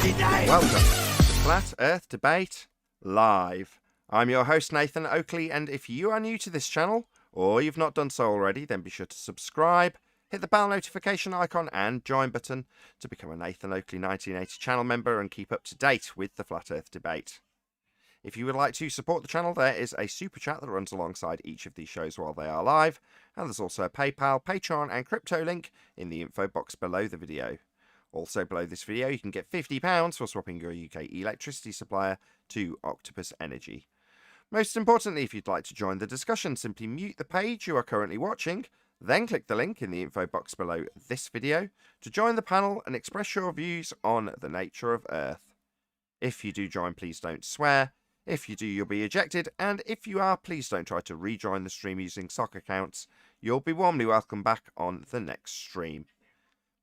Welcome to Flat Earth Debate Live. I'm your host Nathan Oakley, and if you are new to this channel, or you've not done so already, then be sure to subscribe, hit the bell notification icon and join button to become a Nathan Oakley 1980 channel member and keep up to date with the Flat Earth Debate. If you would like to support the channel, there is a super chat that runs alongside each of these shows while they are live, and there's also a PayPal, Patreon and crypto link in the info box below the video. Also below this video, you can get £50 for swapping your UK electricity supplier to Octopus Energy. Most importantly, if you'd like to join the discussion, simply mute the page you are currently watching, then click the link in the info box below this video to join the panel and express your views on the nature of Earth. If you do join, please don't swear. If you do, you'll be ejected, and if you are, please don't try to rejoin the stream using sock accounts. You'll be warmly welcome back on the next stream.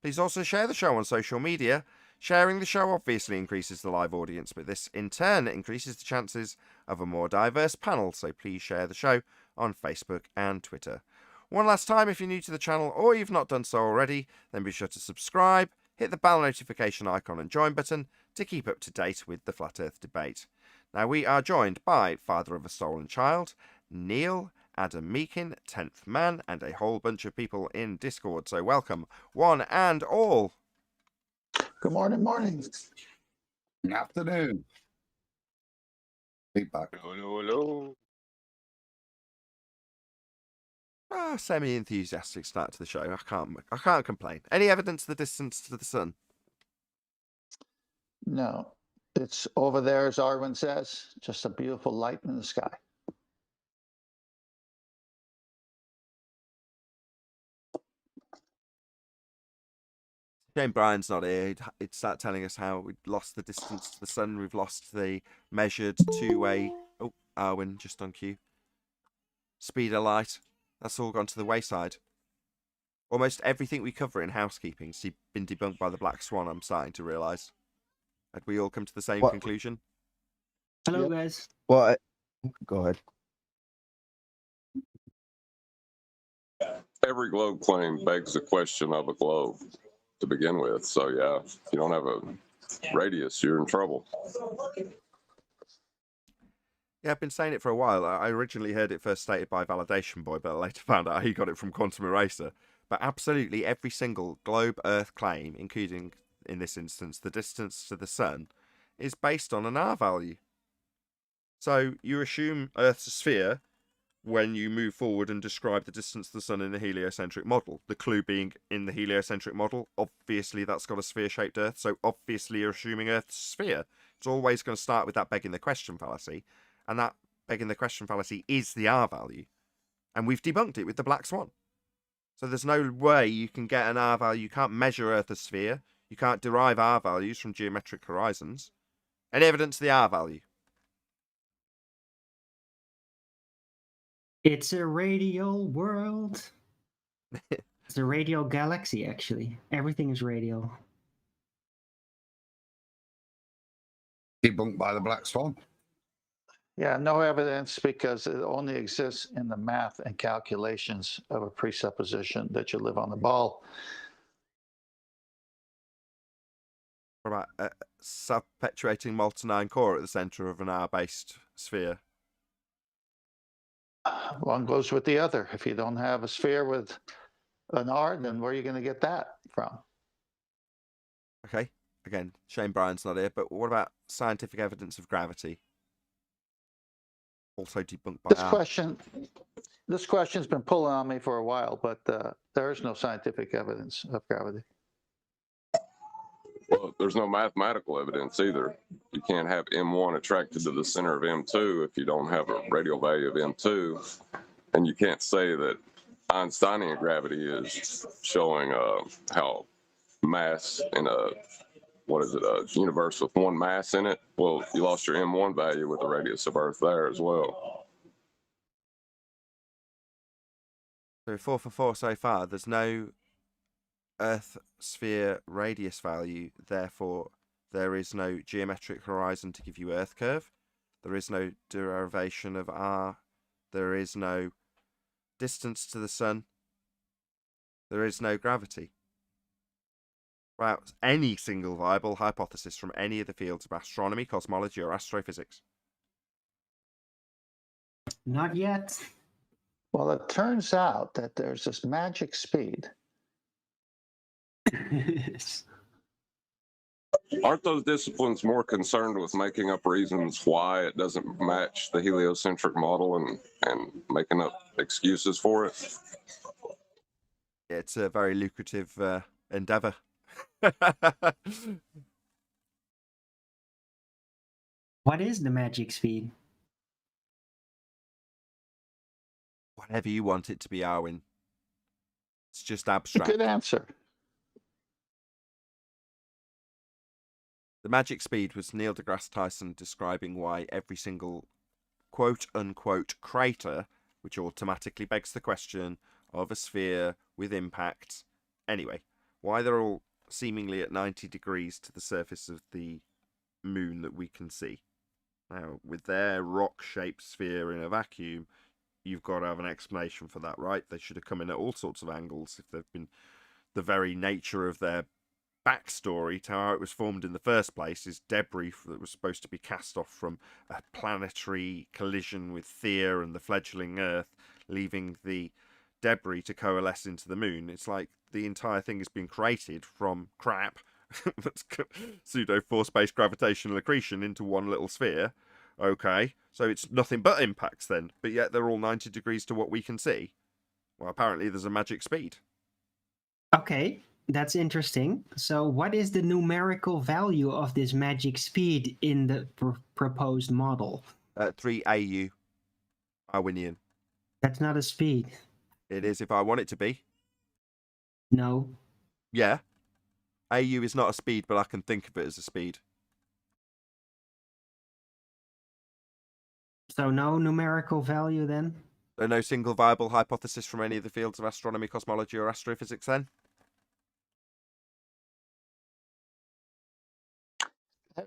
Please also share the show on social media. Sharing the show obviously increases the live audience, but this in turn increases the chances of a more diverse panel, so please share the show on Facebook and Twitter. One last time, if you're new to the channel or you've not done so already, then be sure to subscribe, hit the bell notification icon and join button to keep up to date with the Flat Earth Debate. Now we are joined by Father of a Stolen Child, Neil, Adam Meakin, 10th Man, and a whole bunch of people in Discord. So welcome, one and all. Good morning. Good afternoon. Feedback. Hello. Semi-enthusiastic start to the show. I can't complain. Any evidence of the distance to the sun? No, it's over there, as Arwen says, just a beautiful light in the sky. Shane Bryan's not here. He'd start telling us how we've lost the distance to the sun. We've lost the measured two-way. Oh, Arwen just on cue. Speed of light. That's all gone to the wayside. Almost everything we cover in housekeeping's been debunked by the Black Swan, I'm starting to realise. Had we all come to the same conclusion? Hello, guys. Well, go ahead. Every globe claim begs the question of a globe to begin with. So, yeah, if you don't have a radius, you're in trouble. Yeah, I've been saying it for a while. I originally heard it first stated by Validation Boy, but I later found out he got it from Quantum Eraser. But absolutely every single globe Earth claim, including, in this instance, the distance to the sun, is based on an R value. So you assume Earth's a sphere when you move forward and describe the distance to the sun in the heliocentric model. The clue being in the heliocentric model, obviously that's got a sphere-shaped Earth, so obviously you're assuming Earth's a sphere. It's always going to start with that begging the question fallacy, and that begging the question fallacy is the R value. And we've debunked it with the Black Swan. So there's no way you can get an R value. You can't measure Earth as sphere. You can't derive R values from geometric horizons. Any evidence of the R value? It's a radial world. It's a radial galaxy, actually. Everything is radial. Debunked by the Black Swan. Yeah, no evidence because it only exists in the math and calculations of a presupposition that you live on the ball. What about a self-perpetuating molten iron core at the centre of an R-based sphere? One goes with the other. If you don't have a sphere with an R, then where are you going to get that from? Okay, again, Shane Bryan's not here, but what about scientific evidence of gravity? Also debunked by This question's been pulling on me for a while, but there is no scientific evidence of gravity. Well, there's no mathematical evidence either. You can't have M1 attracted to the center of M2 if you don't have a radial value of M2. And you can't say that Einsteinian gravity is showing how mass in a universe with one mass in it. Well, you lost your M1 value with the radius of Earth there as well. So 4 for 4 so far. There's no Earth sphere radius value, therefore there is no geometric horizon to give you Earth curve. There is no derivation of R. There is no distance to the sun. There is no gravity. about any single viable hypothesis from any of the fields of astronomy, cosmology, or astrophysics? Not yet. Well, it turns out that there's this magic speed. Aren't those disciplines more concerned with making up reasons why it doesn't match the heliocentric model and making up excuses for it? It's a very lucrative endeavor. What is the magic speed? Whatever you want it to be, Arwin. It's just Good abstract. answer. The magic speed was Neil deGrasse Tyson describing why every single quote-unquote crater, which automatically begs the question of a sphere with impact, anyway, why they're all seemingly at 90 degrees to the surface of the moon that we can see. Now, with their rock-shaped sphere in a vacuum, you've got to have an explanation for that, right? They should have come in at all sorts of angles if they've been the very nature of their backstory to how it was formed in the first place is debris that was supposed to be cast off from a planetary collision with Theia and the fledgling Earth, leaving the debris to coalesce into the moon. It's like the entire thing has been created from crap that's pseudo force-based gravitational accretion into one little sphere. Okay, so it's nothing but impacts then, but yet they're all 90 degrees to what we can see. Well, apparently there's a magic speed. Okay, that's interesting. So what is the numerical value of this magic speed in the proposed model? 3 AU. Arwinian. That's not a speed. It is if I want it to be. No. Yeah. AU is not a speed, but I can think of it as a speed. So no numerical value then? So no single viable hypothesis from any of the fields of astronomy, cosmology, or astrophysics then?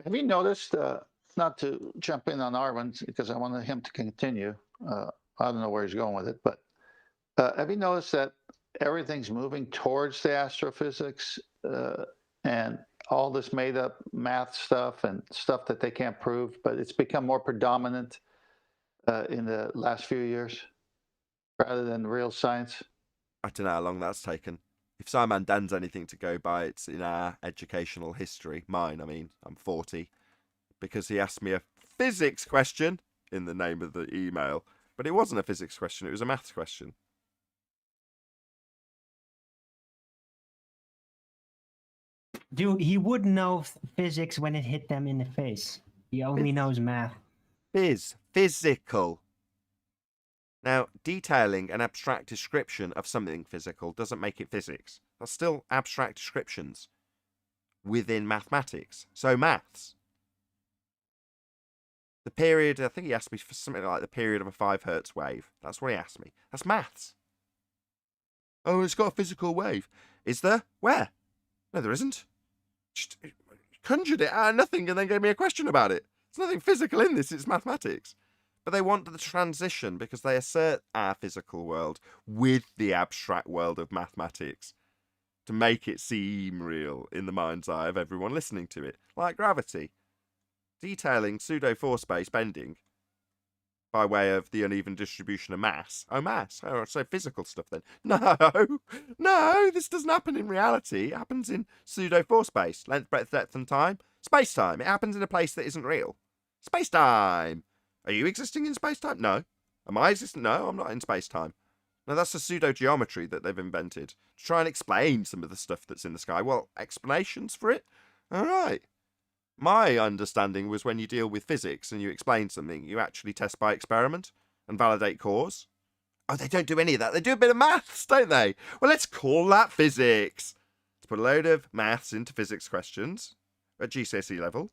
Have you noticed, not to jump in on Arwen, because I wanted him to continue. I don't know where he's going with it, but have you noticed that everything's moving towards the astrophysics and all this made up math stuff and stuff that they can't prove, but it's become more predominant in the last few years rather than real science? I don't know how long that's taken. If Simon Dan's anything to go by, it's in our educational history. Mine, I mean, I'm 40. Because he asked me a physics question in the name of the email. But it wasn't a physics question, it was a maths question. Dude, he would know physics when it hit them in the face. He only knows math. Physical. Now, detailing an abstract description of something physical doesn't make it physics. That's still abstract descriptions within mathematics. So maths. The period, I think he asked me for something like the period of a 5 Hertz wave. That's what he asked me. That's maths. Oh, it's got a physical wave. Is there? Where? No, there isn't. Just conjured it out of nothing and then gave me a question about it. There's nothing physical in this, it's mathematics. But they want the transition because they assert our physical world with the abstract world of mathematics to make it seem real in the mind's eye of everyone listening to it, like gravity. Detailing pseudo-force-based bending by way of the uneven distribution of mass. Oh, mass. Oh, so physical stuff then. No, this doesn't happen in reality. It happens in pseudo-force-based. Length, breadth, depth, and time. Space-time. It happens in a place that isn't real. Space-time. Are you existing in space-time? No. Am I existing? No, I'm not in space-time. No, that's a pseudo-geometry that they've invented to try and explain some of the stuff that's in the sky. Well, explanations for it? All right. My understanding was when you deal with physics and you explain something, you actually test by experiment and validate cause. Oh, they don't do any of that. They do a bit of maths, don't they? Well, let's call that physics. Let's put a load of maths into physics questions at GCSE level.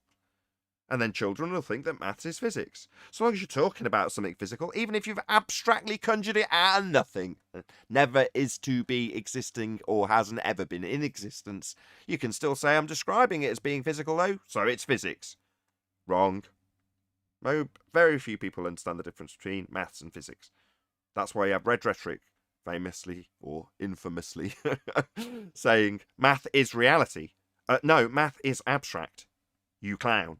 And then children will think that maths is physics. So long as you're talking about something physical, even if you've abstractly conjured it out of nothing, never is to be existing or hasn't ever been in existence, you can still say I'm describing it as being physical though, so it's physics. Wrong. No, very few people understand the difference between maths and physics. That's why you have red rhetoric, famously or infamously, saying math is reality. No, math is abstract. You clown.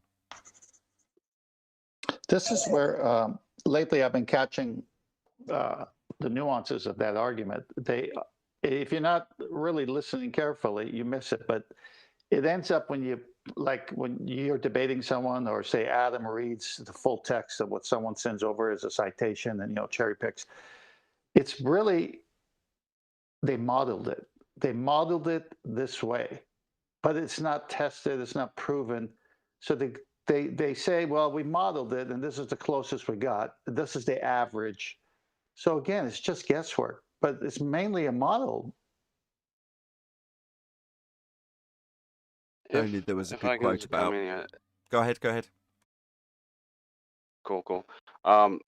This is where lately I've been catching the nuances of that argument. If you're not really listening carefully, you miss it. But it ends up when you're debating someone, or say Adam reads the full text of what someone sends over as a citation, and cherry picks. It's really, they modeled it. They modeled it this way, but it's not tested. It's not proven. So they say, well, we modeled it, and this is the closest we got. This is the average. So again, it's just guesswork, but it's mainly a model. Only there was a if good I can quote just about. come in here. Go ahead. Cool.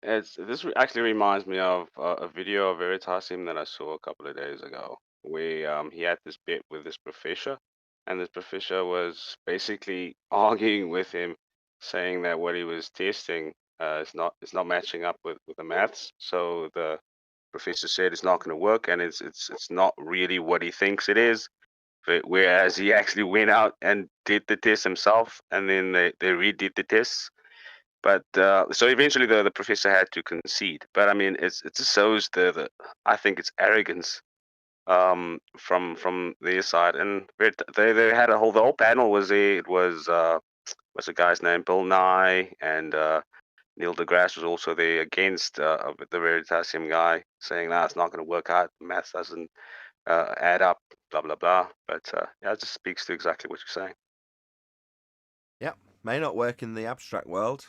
This actually reminds me of a video of Veritasium that I saw a couple of days ago, where he had this bit with this professor, and this professor was basically arguing with him, saying that what he was testing is not matching up with the maths. So the professor said it's not going to work, and it's not really what he thinks it is. But whereas he actually went out and did the test himself, and then they redid the tests. But so eventually the professor had to concede. But I mean, it just shows the I think it's arrogance from their side. And they had the whole panel was there. It was what's the guy's name? Bill Nye, and Neil deGrasse was also there against the Veritasium guy, saying that it's not going to work out. Math doesn't add up. Blah blah blah. But yeah, it just speaks to exactly what you're saying. Yep, may not work in the abstract world,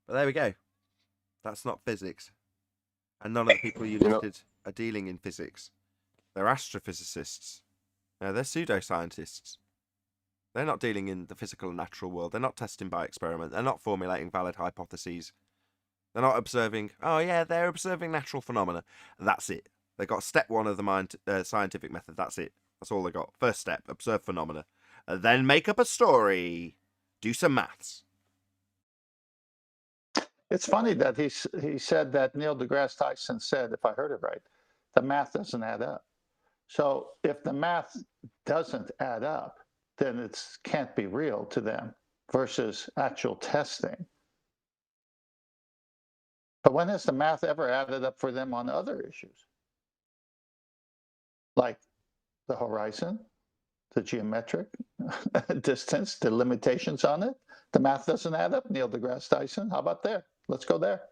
but there we go. That's not physics, and none of the people you listed are dealing in physics. They're astrophysicists. No, they're pseudoscientists. They're not dealing in the physical and natural world. They're not testing by experiment. They're not formulating valid hypotheses. They're not observing. Oh yeah, they're observing natural phenomena. That's it. They got step one of the scientific method. That's it. That's all they got. First step: observe phenomena. Then make up a story. Do some maths. It's funny that he said that Neil deGrasse Tyson said, if I heard it right, the math doesn't add up. So if the math doesn't add up, then it can't be real to them versus actual testing. But when has the math ever added up for them on other issues? Like the horizon, the geometric distance, the limitations on it. The math doesn't add up, Neil deGrasse Tyson. How about there? Let's go there.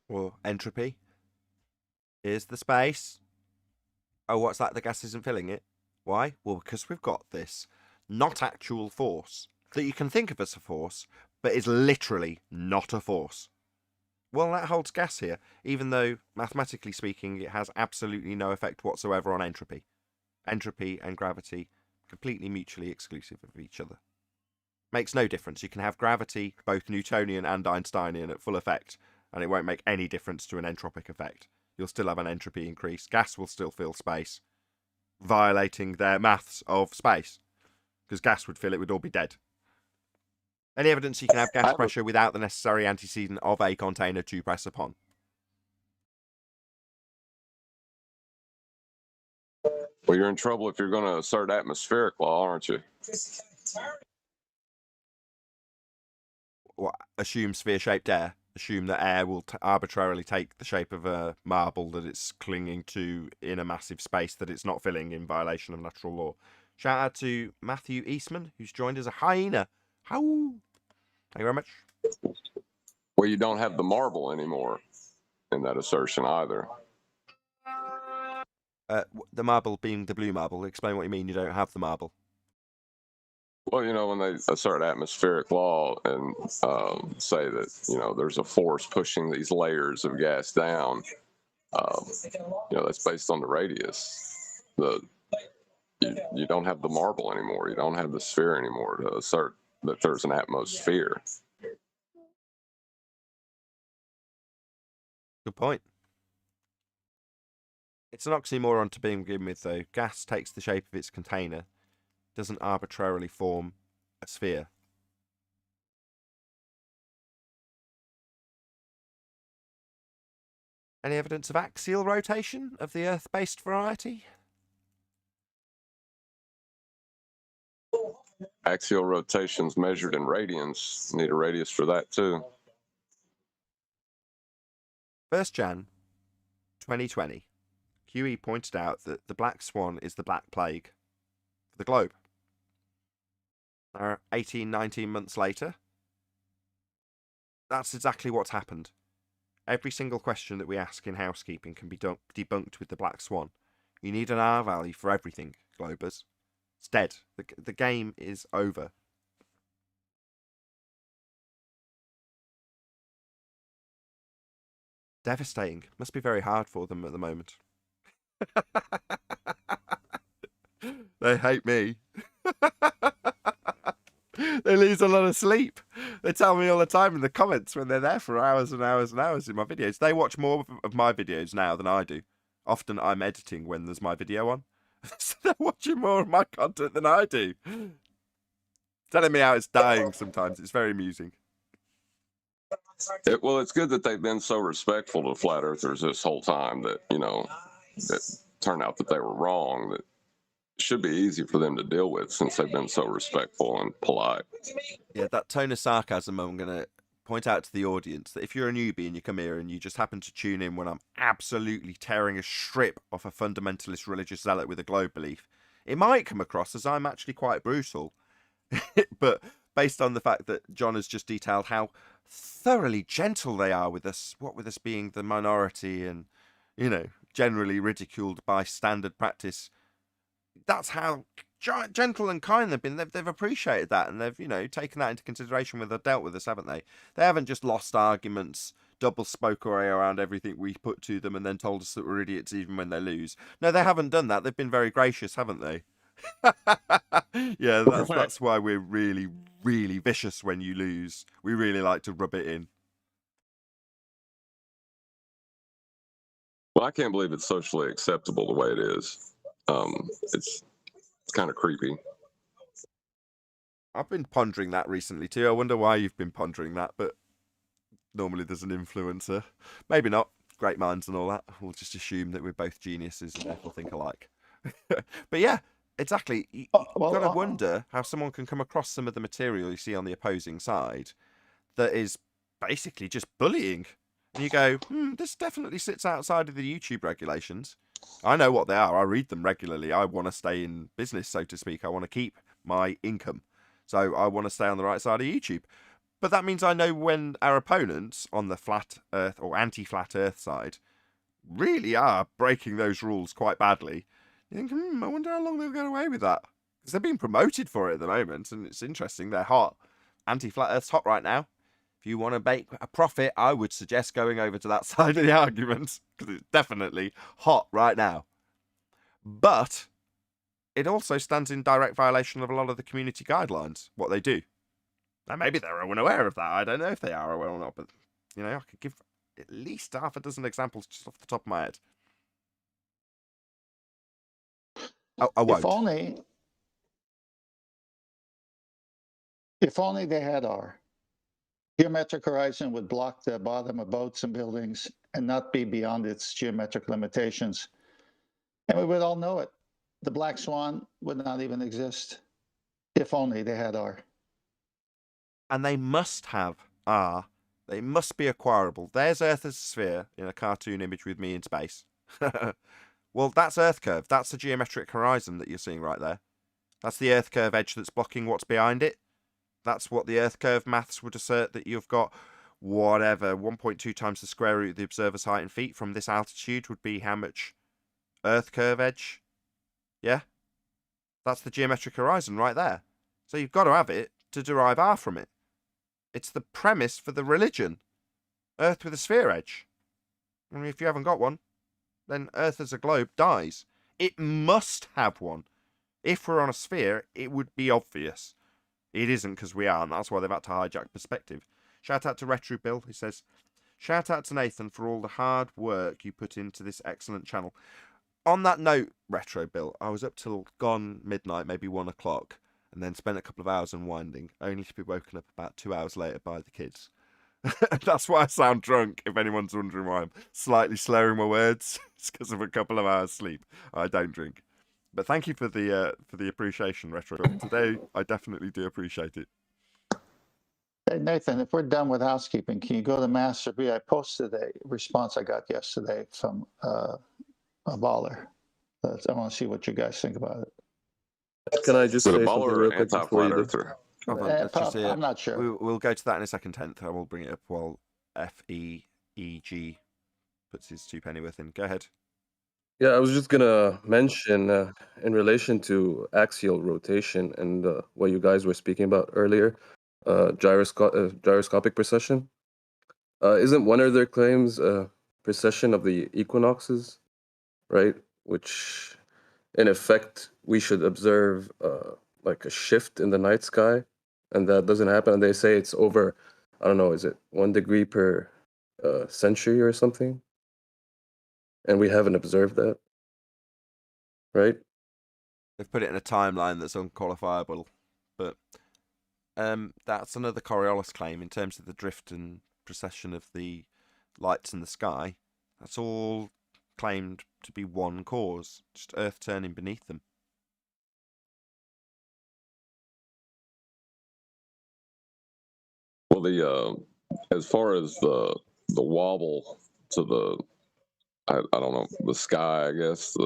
Well, entropy. Here's the space. Oh, what's that? The gas isn't filling it. Why? Well, because we've got this not actual force that you can think of as a force, but is literally not a force. Well, that holds gas here, even though, mathematically speaking, it has absolutely no effect whatsoever on entropy. Entropy and gravity, completely mutually exclusive of each other. Makes no difference. You can have gravity, both Newtonian and Einsteinian, at full effect, and it won't make any difference to an entropic effect. You'll still have an entropy increase. Gas will still fill space, violating their maths of space. Because gas would fill it, would all be dead. Any evidence you can have gas pressure without the necessary antecedent of a container to press upon? Well, you're in trouble if you're going to assert atmospheric law, aren't you? What, assume sphere-shaped air? Assume that air will arbitrarily take the shape of a marble that it's clinging to in a massive space that it's not filling in violation of natural law. Shout out to Matthew Eastman, who's joined as a hyena. How? Thank you very much. Well, you don't have the marble anymore in that assertion either. The marble being the blue marble. Explain what you mean you don't have the marble. Well, when they assert atmospheric law and say that, there's a force pushing these layers of gas down, that's based on the radius. You don't have the marble anymore. You don't have the sphere anymore to assert that there's an atmosphere. Good point. It's an oxymoron to begin with, though. Gas takes the shape of its container, doesn't arbitrarily form a sphere. Any evidence of axial rotation of the Earth-based variety? Axial rotations measured in radians. Need a radius for that too. 1st Jan 2020, QE pointed out that the Black Swan is the Black Plague for the globe. 18, 19 months later, that's exactly what's happened. Every single question that we ask in housekeeping can be debunked with the Black Swan. You need an R value for everything, Globers. It's dead. The game is over. Devastating. Must be very hard for them at the moment. They hate me. They lose a lot of sleep. They tell me all the time in the comments when they're there for hours and hours and hours in my videos. They watch more of my videos now than I do. Often I'm editing when there's my video on. So they're watching more of my content than I do. Telling me how it's dying sometimes. It's very amusing. Well, it's good that they've been so respectful to flat earthers this whole time that, you know, that turned out that they were wrong. That should be easy for them to deal with since they've been so respectful and polite. Yeah, that tone of sarcasm, I'm going to point out to the audience that if you're a newbie and you come here and you just happen to tune in when I'm absolutely tearing a strip off a fundamentalist religious zealot with a globe belief, it might come across as I'm actually quite brutal. But based on the fact that John has just detailed how thoroughly gentle they are with us, what with us being the minority and, you know, generally ridiculed by standard practice, that's how gentle and kind they've been. They've appreciated that, and they've, you know, taken that into consideration when they've dealt with us, haven't they? They haven't just lost arguments, double spoke away around everything we put to them and then told us that we're idiots even when they lose. No, they haven't done that. They've been very gracious, haven't they? Yeah, that's why we're really, really vicious when you lose. We really like to rub it in. Well, I can't believe it's socially acceptable the way it is. It's kind of creepy. I've been pondering that recently too. I wonder why you've been pondering that, but normally there's an influencer. Maybe not. Great minds and all that. We'll just assume that we're both geniuses and therefore think alike. But yeah, exactly. You've got to wonder how someone can come across some of the material you see on the opposing side that is basically just bullying. And you go, this definitely sits outside of the YouTube regulations. I know what they are. I read them regularly. I want to stay in business, so to speak. I want to keep my income. So I want to stay on the right side of YouTube. But that means I know when our opponents on the flat earth or anti-flat earth side really are breaking those rules quite badly. You think, I wonder how long they'll get away with that. Because they're being promoted for it at the moment, and it's interesting. They're hot. Anti-flat earth's hot right now. If you want to make a profit, I would suggest going over to that side of the argument, because it's definitely hot right now. But it also stands in direct violation of a lot of the community guidelines, what they do. Now, maybe they're unaware of that. I don't know if they are aware or not, but, you know, I could give at least half a dozen examples just off the top of my head. I won't. If only they had R. Geometric horizon would block the bottom of boats and buildings and not be beyond its geometric limitations. And we would all know it. The Black Swan would not even exist if only they had R. And they must have R. They must be acquirable. There's Earth as a sphere in a cartoon image with me in space. Well, that's Earth curve. That's the geometric horizon that you're seeing right there. That's the Earth curve edge that's blocking what's behind it. That's what the Earth curve maths would assert, that you've got whatever, 1.2 times the square root of the observer's height in feet from this altitude would be how much Earth curve edge? Yeah? That's the geometric horizon right there. So you've got to have it to derive R from it. It's the premise for the religion. Earth with a sphere edge. I mean, if you haven't got one, then Earth as a globe dies. It must have one. If we're on a sphere, it would be obvious. It isn't because we aren't. That's why they've had to hijack perspective. Shout out to Retro Bill, who says, shout out to Nathan for all the hard work you put into this excellent channel. On that note, Retro Bill, I was up till gone midnight, maybe 1 o'clock, and then spent a couple of hours unwinding, only to be woken up about 2 hours later by the kids. That's why I sound drunk, if anyone's wondering why I'm slightly slurring my words. It's because of a couple of hours sleep. I don't drink. But thank you for the appreciation, Retro. Today, I definitely do appreciate it. Hey, Nathan, if we're done with housekeeping, can you go to Master B? I posted a response I got yesterday from a baller. I want to see what you guys think about it. Can I just Is it a say baller something or real quick before anti-flat you do? earther? Hold on, let's just see I'm it. not sure. We'll go to that in a second, 10th. I will bring it up while FEEG puts his 2 pennyworth in. Go ahead. Yeah, I was just gonna mention in relation to axial rotation and what you guys were speaking about earlier, gyroscopic precession. Isn't one of their claims precession of the equinoxes, right? Which, in effect, we should observe like a shift in the night sky, and that doesn't happen. And they say it's over, I don't know, is it 1 degree per century or something? And we haven't observed that, right? They've put it in a timeline that's unqualifiable, but that's another Coriolis claim in terms of the drift and precession of the lights in the sky. That's all claimed to be one cause, just Earth turning beneath them. Well, as far as the wobble to the, I don't know, the sky, I guess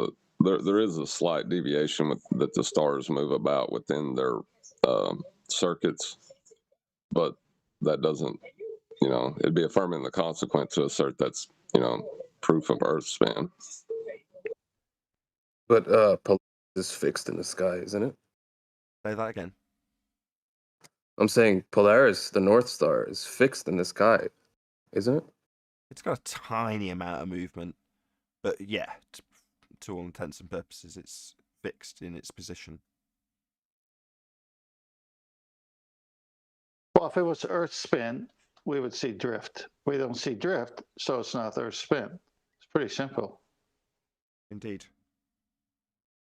there is a slight deviation that the stars move about within their circuits, but that doesn't, it'd be affirming the consequent to assert that's, proof of Earth spin. But Polaris is fixed in the sky, isn't it? Say that again. I'm saying Polaris, the North Star, is fixed in the sky, isn't it? It's got a tiny amount of movement, but yeah, to all intents and purposes, it's fixed in its position. Well, if it was Earth spin, we would see drift. We don't see drift, so it's not Earth spin. It's pretty simple. Indeed.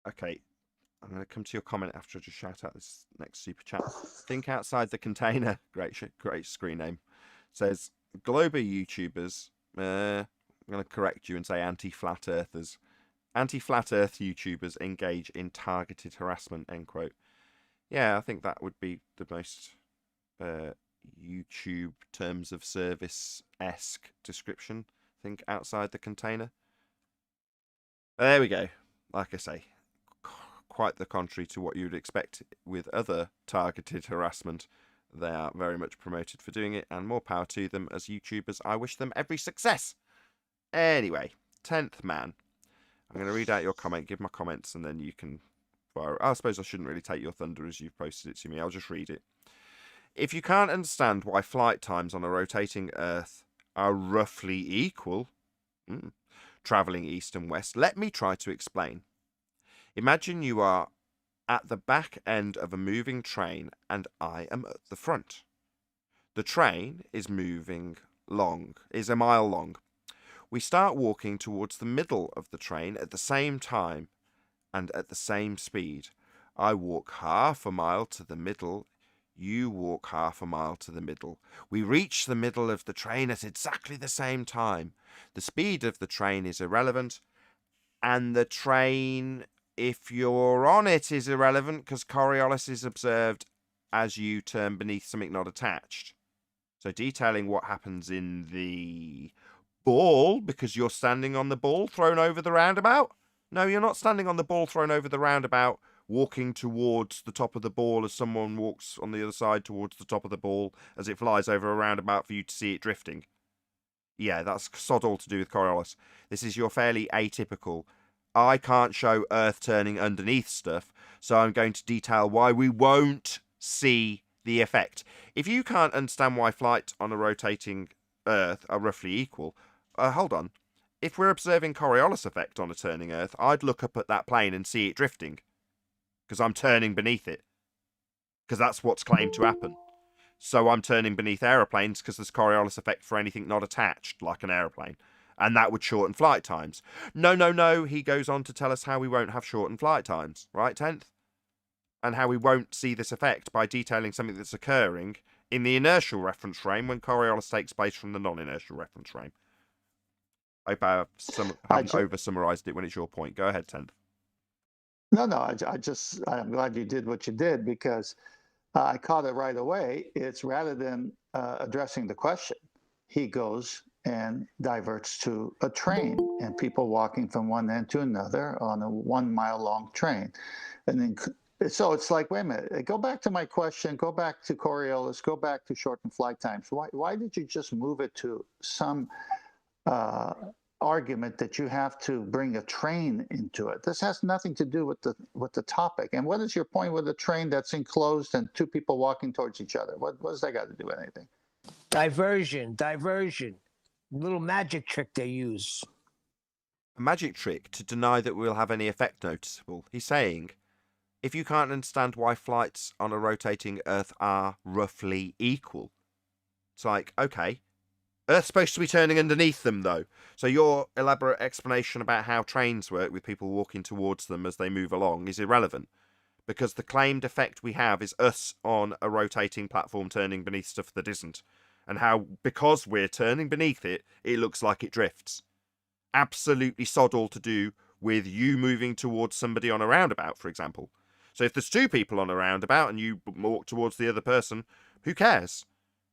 Okay, I'm going to come to your comment after I just shout out this next super chat. Think outside the container. Great screen name. Says, global YouTubers, I'm going to correct you and say anti-flat earthers. Anti-flat earth YouTubers engage in targeted harassment, end quote. Yeah, I think that would be the most YouTube terms of service-esque description. Think outside the container. There we go. Like I say, quite the contrary to what you would expect with other targeted harassment. They are very much promoted for doing it, and more power to them as YouTubers. I wish them every success. Anyway, 10th man. I'm going to read out your comment, give my comments, and then you can fire. I suppose I shouldn't really take your thunder as you've posted it to me. I'll just read it. If you can't understand why flight times on a rotating Earth are roughly equal, travelling east and west, let me try to explain. Imagine you are at the back end of a moving train and I am at the front. The train is is a mile long. We start walking towards the middle of the train at the same time and at the same speed. I walk half a mile to the middle. You walk half a mile to the middle. We reach the middle of the train at exactly the same time. The speed of the train is irrelevant, and the train, if you're on it, is irrelevant because Coriolis is observed as you turn beneath something not attached. So detailing what happens in the ball, because you're standing on the ball thrown over the roundabout. No, you're not standing on the ball thrown over the roundabout, walking towards the top of the ball as someone walks on the other side towards the top of the ball as it flies over a roundabout for you to see it drifting. Yeah, that's sod all to do with Coriolis. This is your fairly atypical. I can't show Earth turning underneath stuff, so I'm going to detail why we won't see the effect. If you can't understand why flight on a rotating Earth are roughly equal, hold on. If we're observing Coriolis effect on a turning Earth, I'd look up at that plane and see it drifting. Because I'm turning beneath it. Because that's what's claimed to happen. So I'm turning beneath aeroplanes because there's Coriolis effect for anything not attached, like an aeroplane. And that would shorten flight times. No, he goes on to tell us how we won't have shortened flight times. Right, 10th? And how we won't see this effect by detailing something that's occurring in the inertial reference frame when Coriolis takes place from the non-inertial reference frame. I hope I haven't over-summarised it when it's your point. Go ahead, 10th. No, no, I'm glad you did what you did because I caught it right away. It's rather than addressing the question, he goes and diverts to a train and people walking from one end to another on a 1 mile long train. And then, so it's like, wait a minute, go back to my question, go back to Coriolis, go back to shortened flight times. Why did you just move it to some uh, argument that you have to bring a train into it? This has nothing to do with the topic. And what is your point with a train that's enclosed and two people walking towards each other? What does that got to do with anything? Diversion. Little magic trick they use. A magic trick to deny that we'll have any effect noticeable. He's saying, if you can't understand why flights on a rotating Earth are roughly equal, it's like, okay, Earth's supposed to be turning underneath them, though. So your elaborate explanation about how trains work with people walking towards them as they move along is irrelevant. Because the claimed effect we have is us on a rotating platform turning beneath stuff that isn't. And how, because we're turning beneath it, it looks like it drifts. Absolutely sod all to do with you moving towards somebody on a roundabout, for example. So if there's two people on a roundabout and you walk towards the other person, who cares?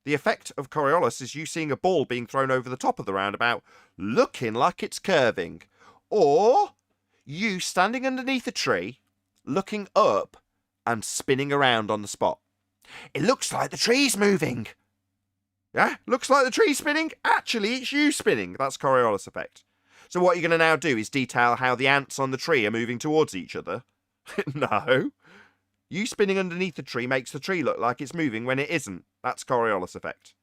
The effect of Coriolis is you seeing a ball being thrown over the top of the roundabout, looking like it's curving. Or you standing underneath a tree, looking up and spinning around on the spot. It looks like the tree's moving. Yeah, looks like the tree's spinning. Actually, it's you spinning. That's Coriolis effect. So what you're going to now do is detail how the ants on the tree are moving towards each other. No. You spinning underneath the tree makes the tree look like it's moving when it isn't. That's Coriolis effect.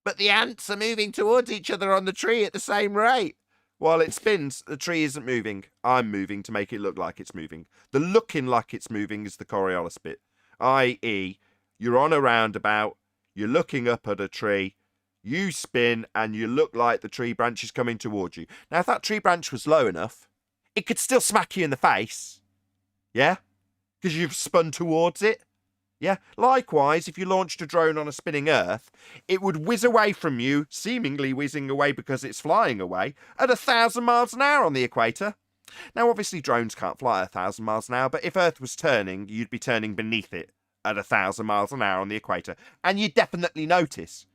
But the ants are moving towards each other on the tree at the same rate. While it spins, the tree isn't moving. I'm moving to make it look like it's moving. The looking like it's moving is the Coriolis bit. I.e., you're on a roundabout, you're looking up at a tree, you spin, and you look like the tree branch is coming towards you. Now, if that tree branch was low enough, it could still smack you in the face. Yeah? Because you've spun towards it. Yeah? Likewise, if you launched a drone on a spinning Earth, it would whiz away from you, seemingly whizzing away because it's flying away, at 1,000 miles an hour on the equator. Now, obviously, drones can't fly at 1,000 miles an hour, but if Earth was turning, you'd be turning beneath it at 1,000 miles an hour on the equator. And you'd definitely notice.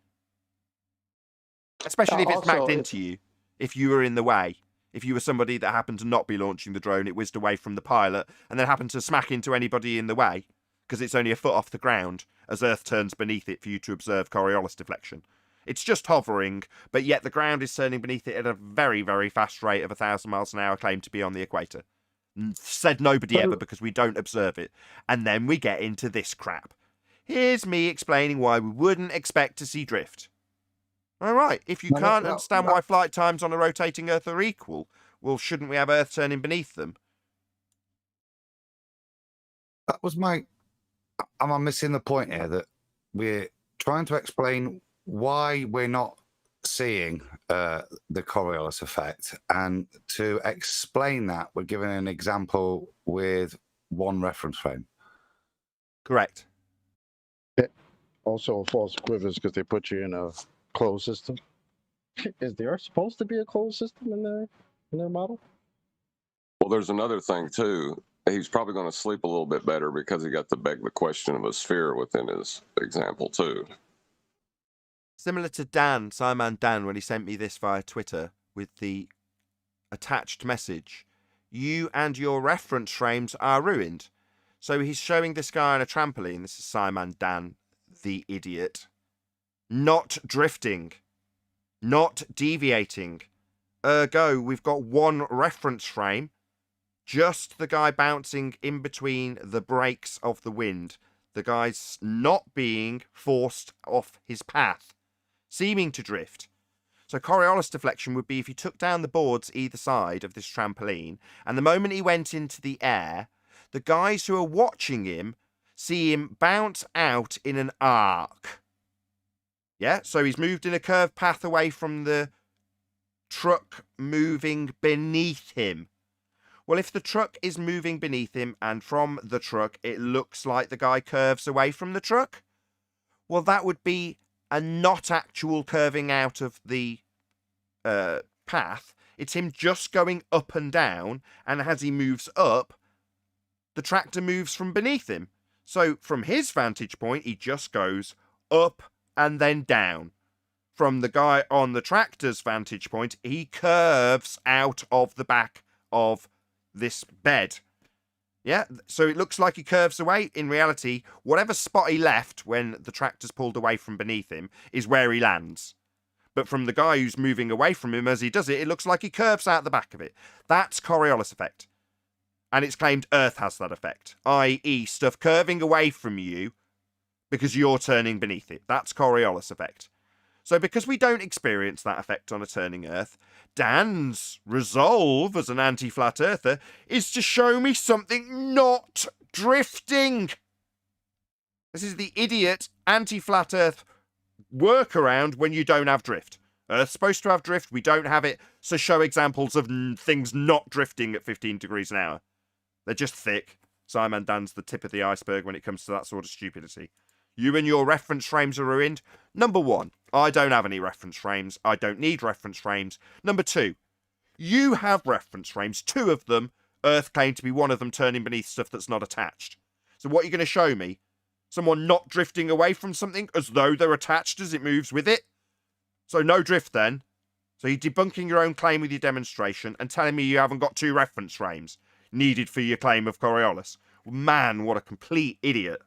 Especially if it's smacked into you, if you were in the way. If you were somebody that happened to not be launching the drone, it whizzed away from the pilot, and then happened to smack into anybody in the way, because it's only a foot off the ground, as Earth turns beneath it for you to observe Coriolis deflection. It's just hovering, but yet the ground is turning beneath it at a very, very fast rate of 1,000 miles an hour, claimed to be on the equator. Said nobody ever, because we don't observe it. And then we get into this crap. Here's me explaining why we wouldn't expect to see drift. All right, if you can't understand why flight times on a rotating Earth are equal, well, shouldn't we have Earth turning beneath them? That was my... Am I missing the point here that we're trying to explain why we're not seeing the Coriolis effect? And to explain that, we're giving an example with one reference frame. Correct. Also, false equivalence because they put you in a closed system. Is there supposed to be a closed system in their model? Well, there's another thing too. He's probably going to sleep a little bit better because he got to beg the question of a sphere within his example too. Similar to Dan, Simon Dan, when he sent me this via Twitter with the attached message, you and your reference frames are ruined. So he's showing this guy on a trampoline. This is Simon Dan, the idiot. Not drifting. Not deviating. Ergo, we've got one reference frame. Just the guy bouncing in between the brakes of the wind. The guy's not being forced off his path. Seeming to drift. So Coriolis deflection would be if you took down the boards either side of this trampoline, and the moment he went into the air, the guys who are watching him see him bounce out in an arc. Yeah, so he's moved in a curved path away from the truck moving beneath him. Well, if the truck is moving beneath him and from the truck it looks like the guy curves away from the truck, well, that would be a not actual curving out of the path. It's him just going up and down, and as he moves up, the tractor moves from beneath him. So from his vantage point, he just goes up and then down. From the guy on the tractor's vantage point, he curves out of the back of this bed. Yeah, so it looks like he curves away. In reality, whatever spot he left when the tractor's pulled away from beneath him is where he lands. But from the guy who's moving away from him as he does it, it looks like he curves out the back of it. That's Coriolis effect. And it's claimed Earth has that effect, i.e. stuff curving away from you because you're turning beneath it. That's Coriolis effect. So because we don't experience that effect on a turning Earth, Dan's resolve as an anti-flat earther is to show me something not drifting. This is the idiot anti-flat Earth workaround when you don't have drift. Earth's supposed to have drift, we don't have it, so show examples of things not drifting at 15 degrees an hour. They're just thick. Simon Dan's the tip of the iceberg when it comes to that sort of stupidity. You and your reference frames are ruined. Number one, I don't have any reference frames. I don't need reference frames. Number two, you have reference frames. Two of them, Earth claimed to be one of them turning beneath stuff that's not attached. So what are you going to show me? Someone not drifting away from something as though they're attached as it moves with it? So no drift then. So you're debunking your own claim with your demonstration and telling me you haven't got two reference frames needed for your claim of Coriolis. Man, what a complete idiot.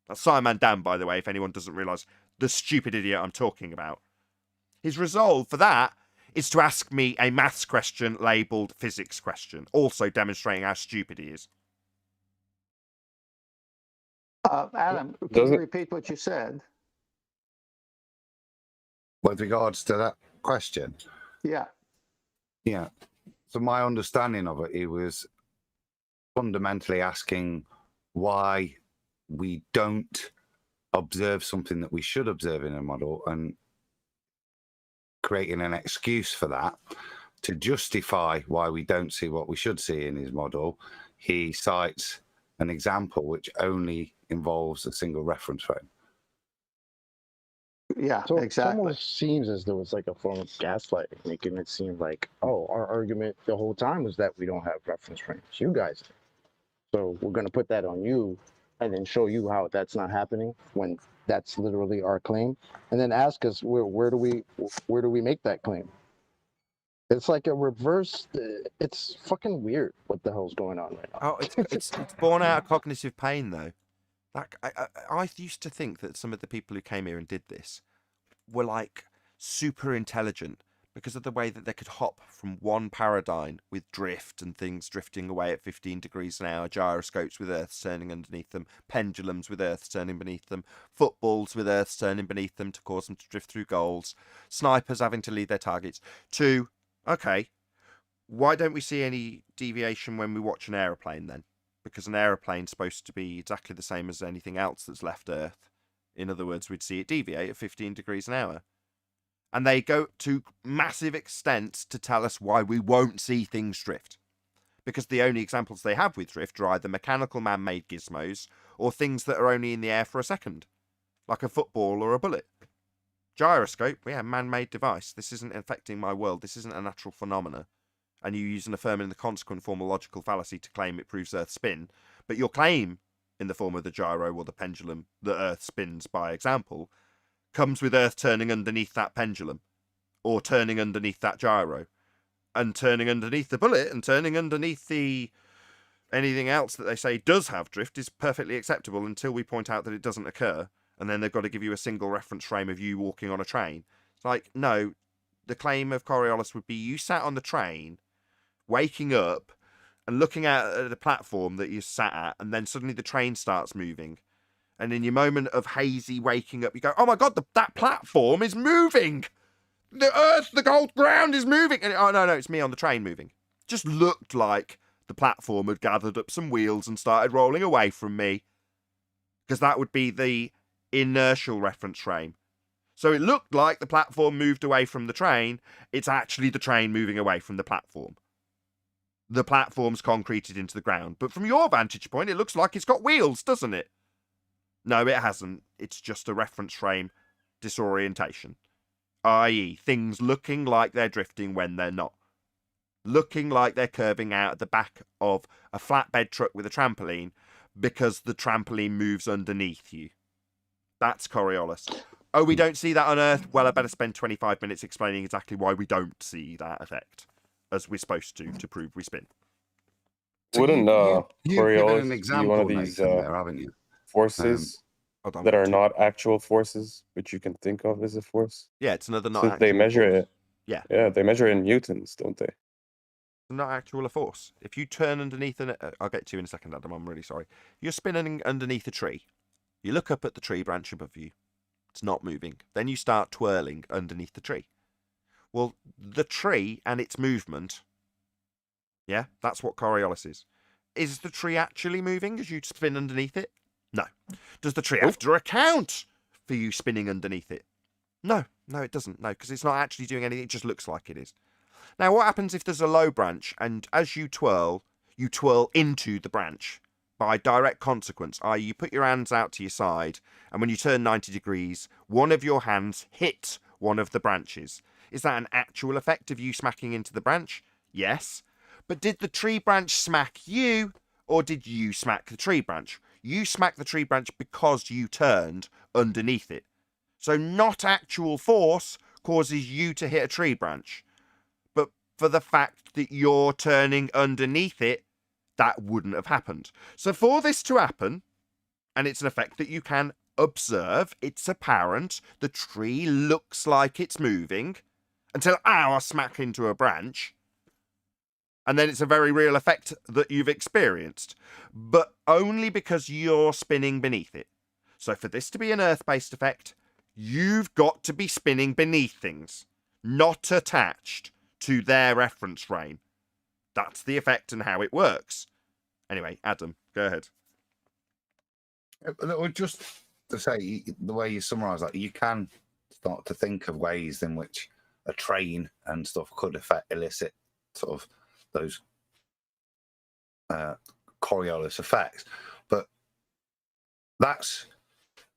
That's Simon Dan, by the way, if anyone doesn't realise the stupid idiot I'm talking about. His resolve for that is to ask me a maths question labelled physics question, also demonstrating how stupid he is. Adam, can Does you it- repeat what you said? With regards to that question, Yeah. yeah. So my understanding of it, he was fundamentally asking why we don't observe something that we should observe in a model and creating an excuse for that to justify why we don't see what we should see in his model. He cites an example which only involves a single reference frame. Yeah, So it exactly. almost seems as though it's like a form of gaslighting, making it seem like, oh, our argument the whole time was that we don't have reference frames. You guys do. So we're going to put that on you and then show you how that's not happening when that's literally our claim. And then ask us, where do we make that claim? It's like a reverse. It's fucking weird what the hell's going on right now. Oh, it's born out of cognitive pain, though. Like, I used to think that some of the people who came here and did this were like super intelligent because of the way that they could hop from one paradigm with drift and things drifting away at 15 degrees an hour, gyroscopes with Earths turning underneath them, pendulums with Earths turning beneath them, footballs with Earths turning beneath them to cause them to drift through goals, snipers having to lead their targets, to, okay, why don't we see any deviation when we watch an aeroplane then? Because an aeroplane's supposed to be exactly the same as anything else that's left Earth. In other words, we'd see it deviate at 15 degrees an hour. And they go to massive extents to tell us why we won't see things drift. Because the only examples they have with drift are either mechanical man-made gizmos or things that are only in the air for a second, like a football or a bullet. Gyroscope, yeah, man-made device. This isn't affecting my world. This isn't a natural phenomena. And you use an affirming in the consequent form of logical fallacy to claim it proves Earth's spin. But your claim, in the form of the gyro or the pendulum that Earth spins by example, comes with Earth turning underneath that pendulum, or turning underneath that gyro, and turning underneath the bullet, and turning underneath the anything else that they say does have drift is perfectly acceptable until we point out that it doesn't occur, and then they've got to give you a single reference frame of you walking on a train. It's like, no, the claim of Coriolis would be you sat on the train, waking up, and looking at the platform that you sat at, and then suddenly the train starts moving. And in your moment of hazy waking up, you go, oh my God, that platform is moving. The earth, the cold ground is moving. And oh, no, it's me on the train moving. Just looked like the platform had gathered up some wheels and started rolling away from me. Because that would be the inertial reference frame. So it looked like the platform moved away from the train. It's actually the train moving away from the platform. The platform's concreted into the ground. But from your vantage point, it looks like it's got wheels, doesn't it? No, it hasn't. It's just a reference frame disorientation. I.e., things looking like they're drifting when they're not. looking like they're curving out at the back of a flatbed truck with a trampoline because the trampoline moves underneath you. That's Coriolis. Oh, we don't see that on Earth? Well, I better spend 25 minutes explaining exactly why we don't see that effect, as we're supposed to prove we spin. So Wouldn't you've given an Coriolis be example, one of these Nathan, there, haven't you? forces Hold on, that what are two? not actual forces, which you can think of as a force? Yeah, it's another not Since actual they measure force. it. Yeah. Yeah, they measure it in newtons, don't they? Not actual a force. If you turn underneath I'll get to you in a second, Adam. I'm really sorry. You're spinning underneath a tree. You look up at the tree branch above you. It's not moving. Then you start twirling underneath the tree. Well, the tree and its movement, yeah, that's what Coriolis is. Is the tree actually moving as you spin underneath it? No. Does the tree have to account for you spinning underneath it? No, it doesn't. No, because it's not actually doing anything. It just looks like it is. Now, what happens if there's a low branch and as you twirl into the branch by direct consequence, i.e. you put your hands out to your side and when you turn 90 degrees, one of your hands hits one of the branches. Is that an actual effect of you smacking into the branch? Yes. But did the tree branch smack you or did you smack the tree branch? You smacked the tree branch because you turned underneath it. So not actual force causes you to hit a tree branch. But for the fact that you're turning underneath it, that wouldn't have happened. So for this to happen, and it's an effect that you can observe, it's apparent, the tree looks like it's moving until I smack into a branch. And then it's a very real effect that you've experienced, but only because you're spinning beneath it. So for this to be an Earth-based effect, you've got to be spinning beneath things, not attached to their reference frame. That's the effect and how it works. Anyway, Adam, go ahead. Just to say, the way you summarise that, you can start to think of ways in which a train and stuff could elicit sort of those Coriolis effects. But that's